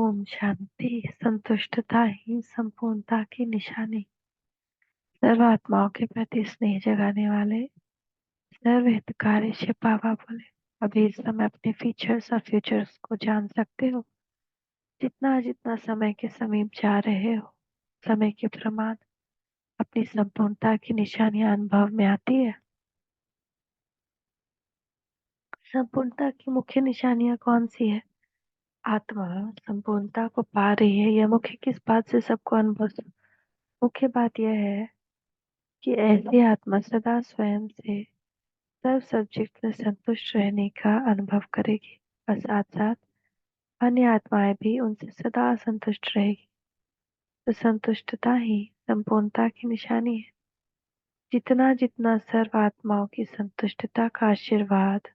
ओम शांति। संतुष्टता ही संपूर्णता की निशानी। सर्व आत्माओं के प्रति स्नेह जगाने वाले सर्व हितकारी शिव बाबा बोले, अभी इस समय अपने फीचर्स और फ्यूचर्स को जान सकते हो। जितना जितना समय के समीप जा रहे हो, समय के प्रमाण अपनी संपूर्णता की निशानियां अनुभव में आती है। संपूर्णता की मुख्य निशानियां कौन सी है? आत्मा संपूर्णता को पा रही है, यह मुख्य किस बात से सबको अनुभव? मुख्य बात यह है कि ऐसी आत्मा सदा स्वयं से सर्व सब्जेक्ट में संतुष्ट रहने का अनुभव करेगी और साथ साथ अन्य आत्माएं भी उनसे सदा संतुष्ट रहेगी। तो संतुष्टता ही संपूर्णता की निशानी है। जितना जितना सर्व आत्माओं की संतुष्टता का आशीर्वाद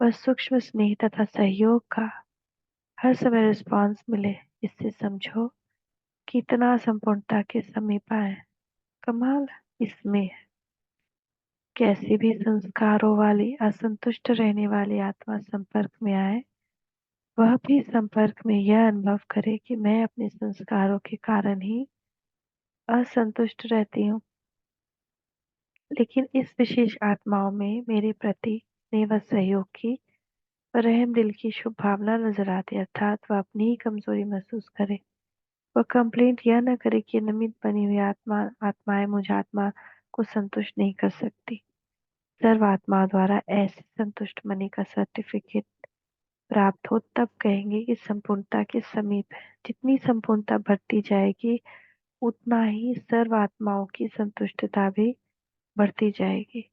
व सूक्ष्म स्नेह तथा सहयोग का हर समय रिस्पॉन्स मिले, इससे समझो कि इतना संपूर्णता के समीप आए। कमाल इसमें है। कैसे भी संस्कारों वाली असंतुष्ट रहने वाली आत्मा संपर्क में आए, वह भी संपर्क में यह अनुभव करे कि मैं अपने संस्कारों के कारण ही असंतुष्ट रहती हूँ। लेकिन इस विशेष आत्माओं में मेरे प्रति स्नेह व सहयोग की व रहम दिल की शुभ भावना नजर आती, अर्थात वह अपनी ही कमजोरी महसूस करे। वह कंप्लेंट यह न करे कि निमित्त बनी हुई आत्माएं मुझ आत्मा को संतुष्ट नहीं कर सकती। सर्व आत्मा द्वारा ऐसे संतुष्ट मनी का सर्टिफिकेट प्राप्त हो तब कहेंगे कि संपूर्णता के समीप है। जितनी संपूर्णता बढ़ती जाएगी, उतना ही सर्व आत्माओं की संतुष्टता भी बढ़ती जाएगी।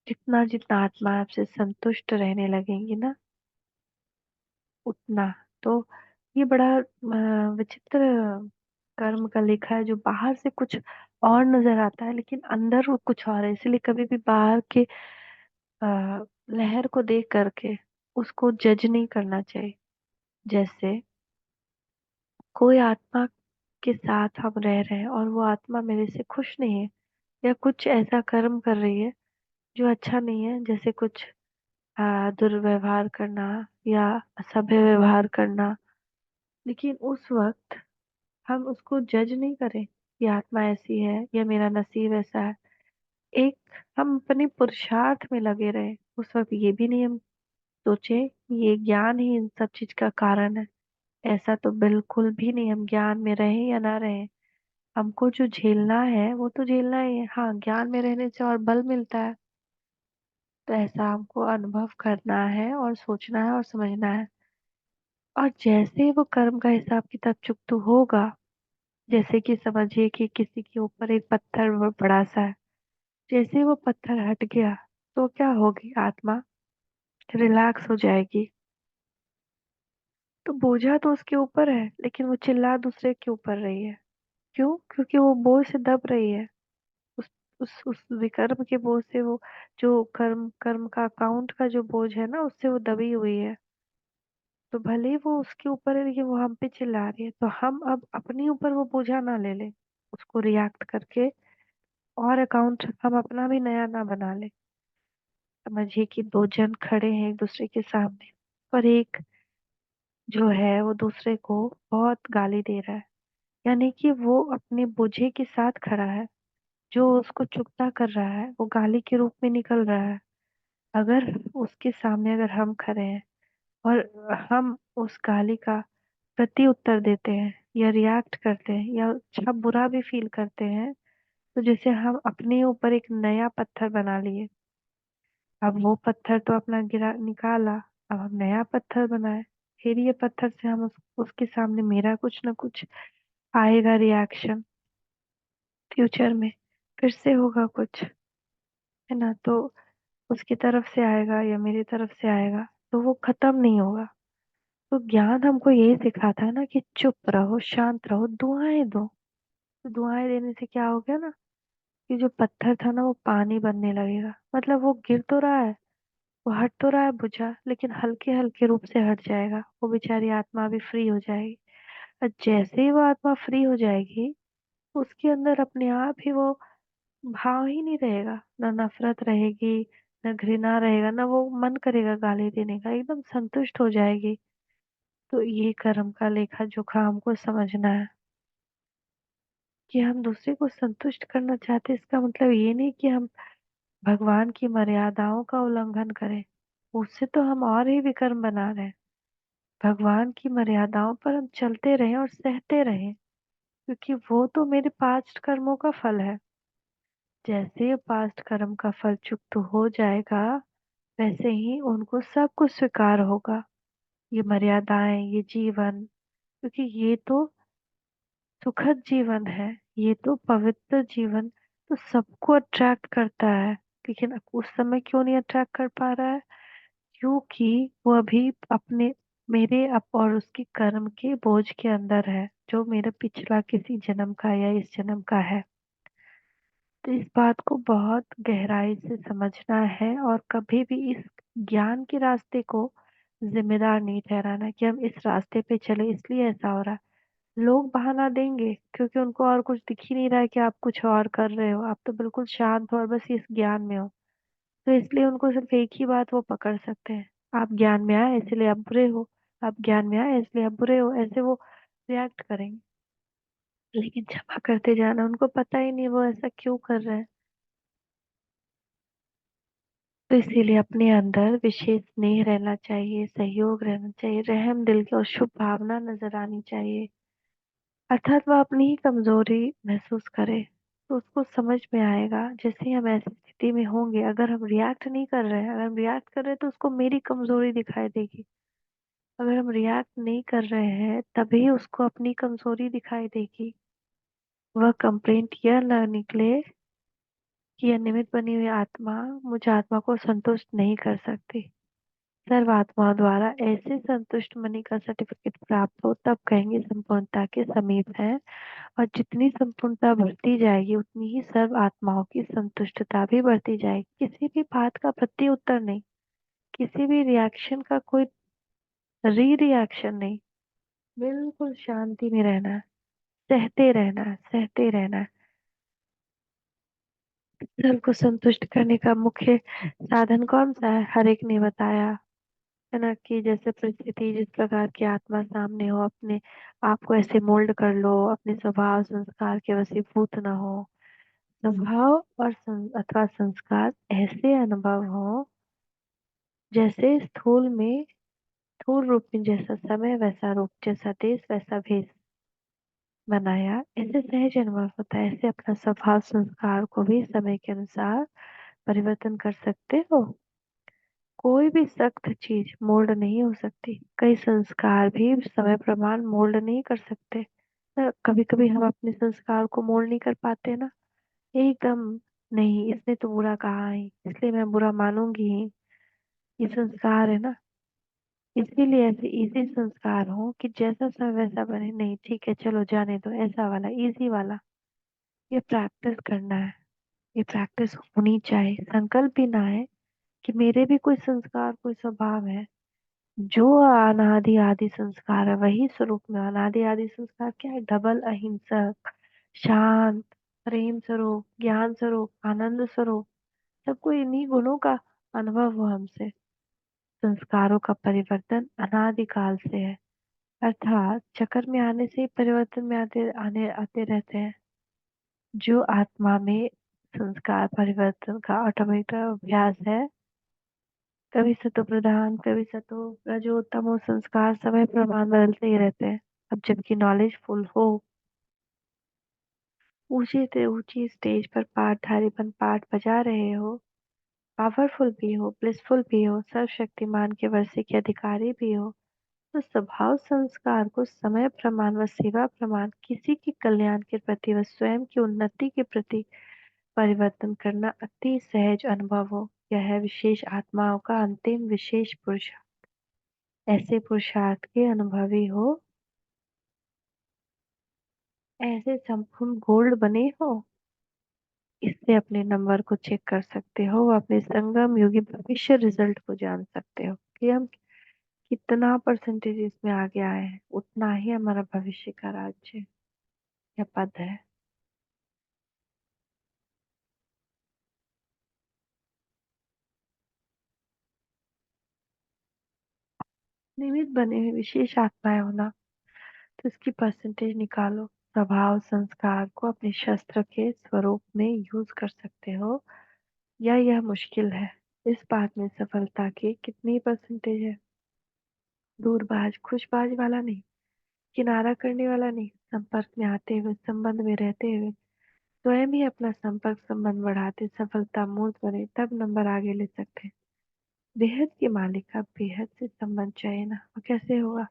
जितना जितना आत्मा आपसे संतुष्ट रहने लगेंगी ना, उतना तो ये बड़ा विचित्र कर्म का लेखा है, जो बाहर से कुछ और नजर आता है लेकिन अंदर वो कुछ और है। इसलिए कभी भी बाहर के लहर को देख करके उसको जज नहीं करना चाहिए। जैसे कोई आत्मा के साथ हम रह रहे हैं और वो आत्मा मेरे से खुश नहीं है या कुछ ऐसा कर्म कर रही है जो अच्छा नहीं है, जैसे कुछ दुर्व्यवहार करना या असभ्य व्यवहार करना, लेकिन उस वक्त हम उसको जज नहीं करें कि आत्मा ऐसी है या मेरा नसीब ऐसा है। एक हम अपने पुरुषार्थ में लगे रहे, उस वक्त ये भी नहीं हम सोचे कि ये ज्ञान ही इन सब चीज का कारण है। ऐसा तो बिल्कुल भी नहीं। हम ज्ञान में रहें या ना रहें, हमको जो झेलना है वो तो झेलना ही है। हाँ, ज्ञान में रहने से और बल मिलता है, तो ऐसा हमको अनुभव करना है और सोचना है और समझना है। और जैसे वो कर्म का हिसाब किताब चुकता होगा, जैसे कि समझिए कि किसी के ऊपर एक पत्थर बड़ा सा है, जैसे वो पत्थर हट गया तो क्या होगी? आत्मा रिलैक्स हो जाएगी। तो बोझा तो उसके ऊपर है, लेकिन वो चिल्ला दूसरे के ऊपर रही है। क्यों? क्योंकि वो बोझ से दब रही है। उस उस विकर्म के बोझ से, वो जो कर्म कर्म का अकाउंट का जो बोझ है ना, उससे वो दबी हुई है। तो भले ही वो उसके ऊपर है, लेकिन वो हम पे चिल्ला रही है। तो हम अब अपने ऊपर वो बोझा ना ले ले, उसको रिएक्ट करके और अकाउंट हम अपना भी नया ना बना ले। समझिए कि दो जन खड़े हैं एक दूसरे के सामने, पर एक जो है वो दूसरे को बहुत गाली दे रहा है, यानी कि वो अपने बोझे के साथ खड़ा है। जो उसको चुगता कर रहा है वो गाली के रूप में निकल रहा है। अगर उसके सामने अगर हम खड़े हैं और हम उस गाली का प्रति उत्तर देते हैं या रिएक्ट करते हैं या अच्छा बुरा भी फील करते हैं, तो जैसे हम अपने ऊपर एक नया पत्थर बना लिए। अब वो पत्थर तो अपना गिरा निकाला, अब हम नया पत्थर बनाए। फिर ये पत्थर से हम उसके सामने मेरा कुछ ना कुछ आएगा रिएक्शन, फ्यूचर में फिर से होगा कुछ, है ना? तो उसकी तरफ से आएगा या मेरी तरफ से आएगा, तो वो खत्म नहीं होगा। तो ज्ञान हमको यही सिखाता है ना कि चुप रहो, शांत रहो, दुआएं दो। तो दुआएं देने से क्या हो गया ना, कि जो पत्थर था ना वो पानी बनने लगेगा। मतलब वो गिर तो रहा है, वो हट तो रहा है बुझा, लेकिन हल्के हल्के रूप से हट जाएगा। वो बेचारी आत्मा भी फ्री हो जाएगी। और जैसे ही वो आत्मा फ्री हो जाएगी, उसके अंदर अपने आप ही वो भाव ही नहीं रहेगा, ना नफरत रहेगी, ना घृणा रहेगा, ना वो मन करेगा गाली देने का, एकदम संतुष्ट हो जाएगी। तो ये कर्म का लेखा जोखा हमको समझना है कि हम दूसरे को संतुष्ट करना चाहते हैं। इसका मतलब ये नहीं कि हम भगवान की मर्यादाओं का उल्लंघन करें, उससे तो हम और ही विकर्म बना रहे हैं। भगवान की मर्यादाओं पर हम चलते रहें और सहते रहें, क्योंकि वो तो मेरे पास्ट कर्मों का फल है। जैसे ये पास्ट कर्म का फल चुक्त हो जाएगा, वैसे ही उनको सब कुछ स्वीकार होगा। ये मर्यादाएं, ये जीवन, क्योंकि ये तो सुखद जीवन है, ये तो पवित्र जीवन, तो सबको अट्रैक्ट करता है। लेकिन अब उस समय क्यों नहीं अट्रैक्ट कर पा रहा है? क्योंकि वो अभी अपने, मेरे अप और उसकी कर्म के बोझ के अंदर है, जो मेरा पिछला किसी जन्म का या इस जन्म का है। तो इस बात को बहुत गहराई से समझना है, और कभी भी इस ज्ञान के रास्ते को जिम्मेदार नहीं ठहराना कि हम इस रास्ते पे चले इसलिए ऐसा हो रहा है। लोग बहाना देंगे क्योंकि उनको और कुछ दिख ही नहीं रहा है कि आप कुछ और कर रहे हो, आप तो बिल्कुल शांत हो और बस इस ज्ञान में हो। तो इसलिए उनको सिर्फ एक ही बात वो पकड़ सकते हैं, आप ज्ञान में आए इसलिए आप बुरे हो, आप ज्ञान में आए इसलिए आप बुरे हो, ऐसे वो रिएक्ट करेंगे। लेकिन क्षमा करते जाना, उनको पता ही नहीं वो ऐसा क्यों कर रहे हैं। तो इसीलिए अपने अंदर विशेष स्नेह रहना चाहिए, सहयोग रहना चाहिए, रहम दिल की और शुभ भावना नजर आनी चाहिए। अर्थात वह अपनी ही कमजोरी महसूस करे, तो उसको समझ में आएगा। जैसे ही हम ऐसी स्थिति में होंगे, अगर हम रिएक्ट नहीं कर रहे हैं, अगर हम रिएक्ट कर रहे हैं तो उसको मेरी कमजोरी दिखाई देगी। अगर हम रिएक्ट नहीं कर रहे हैं, तभी उसको अपनी कमजोरी दिखाई देगी। वह कंप्लेंट यह न निकले कि यह निमित्त बनी हुई आत्मा मुझ आत्मा को संतुष्ट नहीं कर सकती। सर्वात्माओं द्वारा ऐसे संतुष्ट मणि का सर्टिफिकेट प्राप्त हो, तब कहेंगे संपूर्णता के समीप है। और जितनी संपूर्णता बढ़ती जाएगी, उतनी ही सर्व आत्माओं की संतुष्टता भी बढ़ती जाएगी। किसी भी बात का प्रति उत्तर नहीं, किसी भी रिएक्शन का कोई री रिएक्शन नहीं, बिल्कुल शांति में रहना है, सहते रहना है, सहते रहना है। सबको संतुष्ट करने का मुख्य साधन कौन सा है? हर एक ने बताया है ना, कि जैसे परिस्थिति जिस प्रकार की आत्मा सामने हो, अपने आप को ऐसे मोल्ड कर लो, अपने स्वभाव संस्कार के वशीभूत ना हो। स्वभाव और अथवा संस्कार ऐसे अनुभव हो, जैसे स्थूल रूप में जैसा समय वैसा रूप, जैसा देश वैसा भेष बनाया, ऐसे सहज अनुभव होता है। ऐसे अपना स्वभाव संस्कार को भी समय के अनुसार परिवर्तन कर सकते हो। कोई भी सख्त चीज मोल्ड नहीं हो सकती, कई संस्कार भी समय प्रमाण मोल्ड नहीं कर सकते। कभी कभी हम अपने संस्कार को मोल्ड नहीं कर पाते ना, एकदम नहीं, इसने तो बुरा कहा है इसलिए मैं बुरा मानूंगी ही, ये संस्कार है ना। इसीलिए ऐसे इजी संस्कार हो कि जैसा सब वैसा बने, नहीं ठीक है चलो जाने दो, ऐसा वाला इजी वाला। ये प्रैक्टिस करना है, ये प्रैक्टिस होनी चाहिए। संकल्प भी ना है कि मेरे भी कोई संस्कार कोई स्वभाव है। जो अनादि आदि संस्कार है वही स्वरूप में, अनादि आदि संस्कार क्या है? डबल अहिंसक, शांत, प्रेम स्वरूप, ज्ञान स्वरूप, आनंद स्वरूप, सबको इन्हीं गुणों का अनुभव हो हमसे। संस्कारों का परिवर्तन अनादिकाल से है, अर्थात चक्र में आने से ही परिवर्तन में आते रहते हैं। जो आत्मा में संस्कार परिवर्तन का ऑटोमेटिक अभ्यास है, कभी सतो प्रधान कभी सतो रजो तमो संस्कार समय प्रमाण बदलते ही रहते हैं। अब जबकि नॉलेज फुल हो, ऊंची से ऊंची स्टेज पर पाठधारीपन पाठ बजा रहे हो, पावरफुल भी हो, ब्लिसफुल भी हो, सर्वशक्तिमान के वर्षे के अधिकारी भी हो, तो स्वभाव संस्कार को समय प्रमाण व सेवा प्रमाण, किसी के कल्याण के प्रति व स्वयं की उन्नति के प्रति परिवर्तन करना अति सहज अनुभव हो। यह है विशेष आत्माओं का अंतिम विशेष पुरुषार्थ। ऐसे पुरुषार्थ के अनुभवी हो, ऐसे संपूर्ण गोल्ड बने हो, इससे अपने नंबर को चेक कर सकते हो, अपने संगम युगी भविष्य रिजल्ट को जान सकते हो कि हम कितना परसेंटेज इसमें आगे आए हैं, उतना ही हमारा भविष्य का राज्य या पद है। निमित्त बने हुए विशेष आत्माएं होना। तो इसकी परसेंटेज निकालो। स्वभाव संस्कार को अपने शस्त्र के स्वरूप में यूज कर सकते हो या यह मुश्किल है? इस बात में सफलता की कितनी परसेंटेज है? दूरबाज खुशबाज वाला नहीं, किनारा करने वाला नहीं, संपर्क में आते हुए संबंध में रहते हुए स्वयं ही अपना संपर्क संबंध बढ़ाते सफलता मूर्त बने, तब नंबर आगे ले सकते हैं। बेहद के मालिक का बेहद से संबंध चाहिए ना, वो कैसे होगा?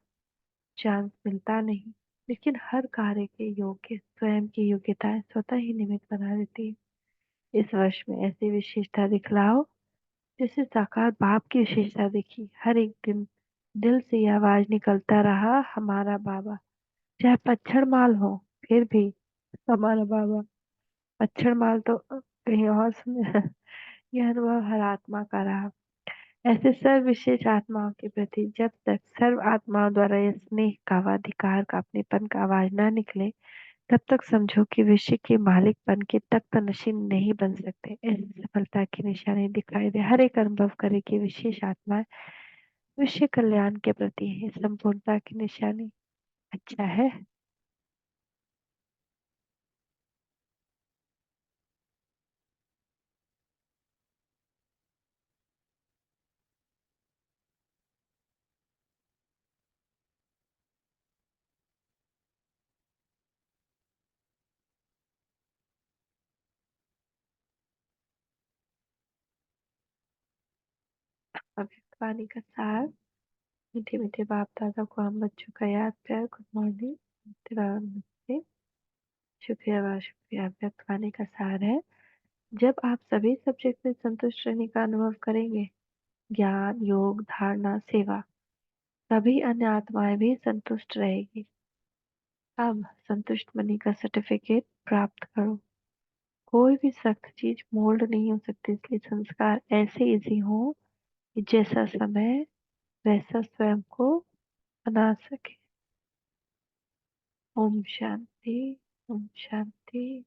चांस मिलता नहीं, लेकिन हर कार्य के योग्य स्वयं की योग्यताएं स्वतः ही निमित्त बना देती है। इस वर्ष में ऐसी विशेषता दिखलाओ जैसे साकार बाप की विशेषता दिखी। हर एक दिन दिल से ये आवाज निकलता रहा, हमारा बाबा। चाहे पच्छड़ माल हो, फिर भी हमारा बाबा। पच्छड़ माल तो कहीं और सुने। यह अनुभव हर आत्मा का रहा। ऐसे सर्व विशेष आत्माओं के प्रति जब तक सर्व आत्माओं द्वारा यह स्नेह का व अधिकार का अपनेपन का आवाज न निकले, तब तक समझो कि विश्व के मालिकपन के तख्त नशीन नहीं बन सकते। ऐसी सफलता की निशानी दिखाई दे। हर एक अनुभव करे कि विशेष आत्मा विश्व कल्याण के प्रति है, संपूर्णता की निशानी। अच्छा है। भविष्यवाणी का सार। मीठे मीठे बाप दादा को हम बच्चों का याद प्यार गुड मॉर्निंग, नमस्ते, शुक्रिया व शुक्रिया। भविष्यवाणी का सार है, जब आप सभी सब्जेक्ट में संतुष्ट रहने का अनुभव करेंगे, ज्ञान योग धारणा सेवा, तभी अन्य आत्माएं भी संतुष्ट रहेगी। अब संतुष्ट मनी का सर्टिफिकेट प्राप्त करो। कोई भी सख्त चीज मोल्ड नहीं हो सकती, इसलिए संस्कार ऐसे इजी हो कि जैसा समय वैसा स्वयं को बना सके। ओम शांति, ओम शांति।